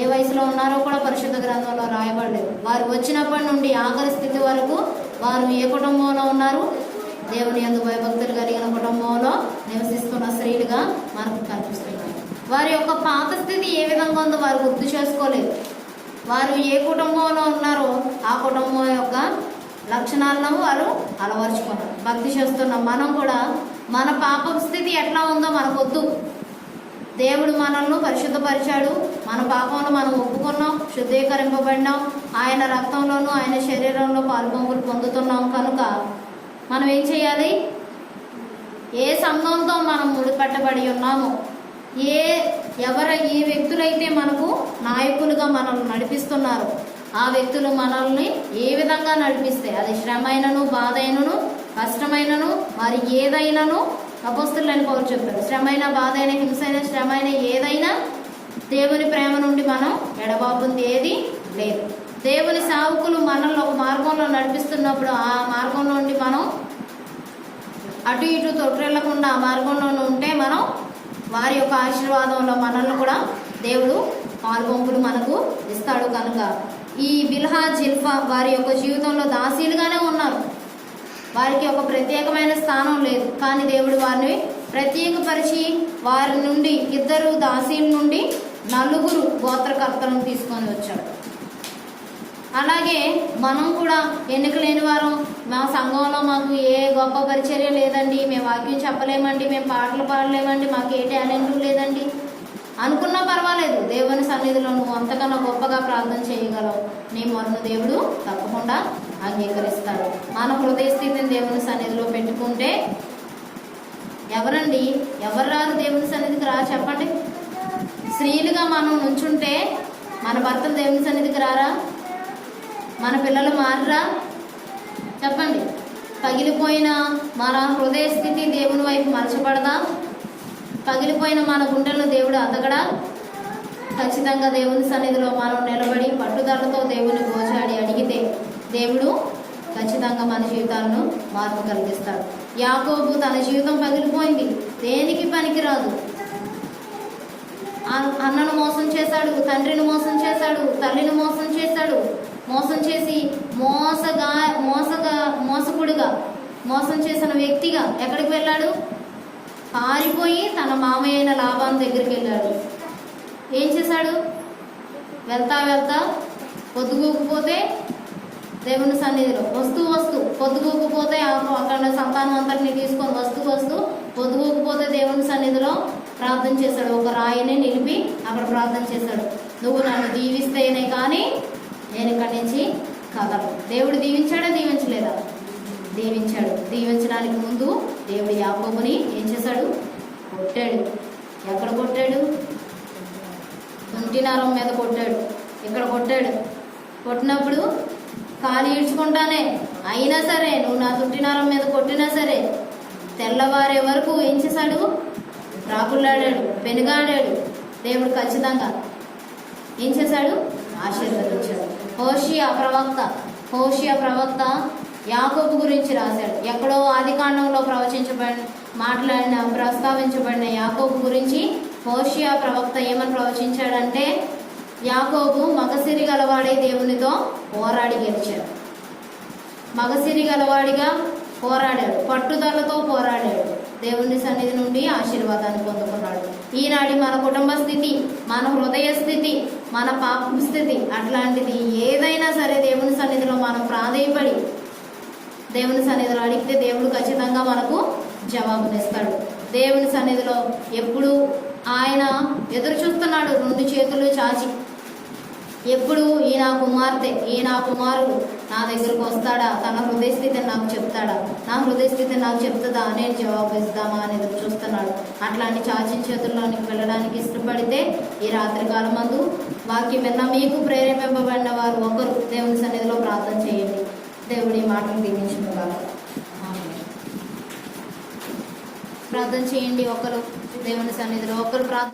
ఏ వయసులో ఉన్నారో కూడా పరిశుద్ధ గ్రంథంలో రాయబడలేదు. వారు వచ్చినప్పటి నుండి ఆఖరి స్థితి వరకు వారు ఏ కుటుంబంలో ఉన్నారు? దేవుని యందు భయభక్తులు కలిగిన కుటుంబంలో నివసిస్తున్న స్త్రీలుగా మనకు కనిపిస్తున్నారు. వారి యొక్క పాత స్థితి ఏ విధంగా ఉందో వారు గుర్తు చేసుకోలేదు. వారు ఏ కుటుంబంలో ఉన్నారో ఆ కుటుంబం యొక్క లక్షణాలను వారు అలవరుచుకున్నారు. భక్తి చేస్తున్న మనం కూడా మన పాప స్థితి ఎట్లా ఉందో మనకొద్దు. దేవుడు మనల్ని పరిశుద్ధపరిచాడు, మన పాపంలో మనం ఒప్పుకున్నాం, శుద్ధీకరింపబడినాం, ఆయన రక్తంలోనూ ఆయన శరీరంలో పాలుపొంగులు పొందుతున్నాం. కనుక మనం ఏం చేయాలి? ఏ సంఘంతో మనం ముడిపట్టబడి ఉన్నామో, ఏ వ్యక్తులైతే మనకు నాయకులుగా మనల్ని నడిపిస్తున్నారో ఆ వ్యక్తులు మనల్ని ఏ విధంగా నడిపిస్తే, అది శ్రమైనను, బాధ అయినను, కష్టమైనను, మరి ఏదైనాను, అపోస్తులని పౌలు చెప్పారు, శ్రమైన, బాధ అయిన, హింస అయిన, శ్రమైన ఏదైనా దేవుని ప్రేమ నుండి మనం ఎడబాపుంది ఏది లేదు. దేవుని సేవకులు మనల్ని ఒక మార్గంలో నడిపిస్తున్నప్పుడు ఆ మార్గం నుండి మనం అటు ఇటు తొట్టిల్లకుండా ఆ మార్గంలో ఉంటే మనం వారి యొక్క ఆశీర్వాదంలో మనల్ని కూడా దేవుడు పాలుపొంపులు మనకు ఇస్తాడు. కనుక ఈ బిల్హా, జిల్పా వారి యొక్క జీవితంలో దాసీలుగానే ఉన్నారు. వారికి ఒక ప్రత్యేకమైన స్థానం లేదు. కానీ దేవుడు వారిని ప్రత్యేకపరిచి వారి నుండి, ఇద్దరు దాసీల నుండి 4 గోత్రకర్తలను తీసుకొని వచ్చాడు. అలాగే మనం కూడా ఎన్నిక లేని వారం, మా సంఘంలో మాకు ఏ గొప్ప పరిచర్య లేదండి, మేము వాక్యం చెప్పలేమండి, మేము పాటలు పాడలేమండి, మాకు ఏ టాలెంట్ లేదండి అనుకున్నా పర్వాలేదు. దేవుని సన్నిధిలో నువ్వు అంతకన్నా గొప్పగా ప్రార్థన చేయగలవు. నీ మొరను దేవుడు తప్పకుండా అంగీకరిస్తాడు. మన హృదయ స్థితిని దేవుని సన్నిధిలో పెట్టుకుంటే ఎవరు రారు దేవుని సన్నిధికి రా? చెప్పండి. స్త్రీలుగా మనం నుంచుంటే మన భర్తలు దేవుని సన్నిధికి రారా? మన పిల్లలు మారరా? చెప్పండి. పగిలిపోయిన మన హృదయ స్థితి దేవుని వైపు మలచబడదా? పగిలిపోయిన మన గుండెలను దేవుడు అతగడా? ఖచ్చితంగా దేవుని సన్నిధిలో మనం నిలబడి పట్టుదలతో దేవుని గోచాడి అడిగితే దేవుడు ఖచ్చితంగా మన జీవితాలను మార్పు కలిగిస్తాడు. యాకోబు తన జీవితం పగిలిపోయింది, దేనికి పనికిరాదు. అన్నను మోసం చేశాడు, తండ్రిని మోసం చేశాడు, తల్లిని మోసం చేశాడు. మోసం చేసి మోసకుడిగా మోసం చేసిన వ్యక్తిగా ఎక్కడికి వెళ్ళాడు? పారిపోయి తన మామయ్య అయిన లాభాన్ దగ్గరికి వెళ్ళాడు. ఏం చేశాడు? వెళ్తా వెళ్తా పొద్దుగూకపోతే దేవుని సన్నిధిలో వస్తూ పొద్దుగూకపోతే అక్కడ సంతానం అంతటిని తీసుకొని వస్తూ పొద్దుగూకపోతే దేవుని సన్నిధిలో ప్రార్థన చేశాడు. ఒక రాయిని నిలిపి అక్కడ ప్రార్థన చేశాడు. నువ్వు నన్ను దీవిస్తేనే కానీ నేను ఇక్కడి నుంచి కదలు. దేవుడు దీవించాడా? దీవించలేదా? దీవించాడు. దీవించడానికి ముందు దేవుడు యాకోబుని ఏం చేశాడు? కొట్టాడు. ఎక్కడ కొట్టాడు? తుంటినరం మీద కొట్టాడు. ఇక్కడ కొట్టాడు. కొట్టినప్పుడు కాలు ఈడ్చుకుంటానే అయినా సరే, నువ్వు నా తుంటినరం మీద కొట్టినా సరే, తెల్లవారే వరకు ఏం చేశాడు? రాకుల్లాడాడు, పెనుగాడాడు. దేవుడు ఖచ్చితంగా ఏం చేశాడు? ఆశీర్వదించాడు. హోషియా ప్రవక్త యాకోబు గురించి రాశాడు. ఎక్కడో ఆదికాండంలో ప్రస్తావించబడిన యాకోబు గురించి హోషియా ప్రవక్త ఏమని ప్రవచించాడంటే, యాకోబు మగసిరి గలవాడే దేవునితో పోరాడి గెలిచాడు. మగసిరి గలవాడిగా పోరాడాడు, పట్టుదలతో పోరాడాడు. దేవుని సన్నిధి నుండి ఆశీర్వాదాన్ని పొందుకున్నాడు. ఈనాటి మన కుటుంబ స్థితి, మన హృదయ స్థితి, మన పాప స్థితి అట్లాంటిది ఏదైనా సరే దేవుని సన్నిధిలో మనం ప్రాధేయపడి దేవుని సన్నిధిలో అడిగితే దేవుడు ఖచ్చితంగా మనకు జవాబునిస్తాడు. దేవుని సన్నిధిలో ఎప్పుడు ఆయన ఎదురు చూస్తున్నాడు 2 చేతులు చాచి. ఎప్పుడు ఈ నా కుమార్తె, ఈ నా కుమారుడు నా దగ్గరకు వస్తాడా? తన హృదయ స్థితిని నాకు చెప్తాడా? నా హృదయ స్థితిని నాకు చెప్తుందా? నేను జవాబు ఇద్దామా అని ఎదురు చూస్తున్నాడు. అట్లాంటి చాచిన చేతుల్లోనికి వెళ్ళడానికి ఇష్టపడితే ఈ రాత్రికాలం మందు వాక్యం విన్న మీకు ప్రేరేపింపబడిన వారు ఒకరు దేవుని సన్నిధిలో ప్రార్థన చేయండి. దేవుడి మాటలు దీవించిన వాళ్ళు ప్రార్థన చేయండి. ఒకరు దేవుని సన్నిధిలో ఒకరు ప్రార్థన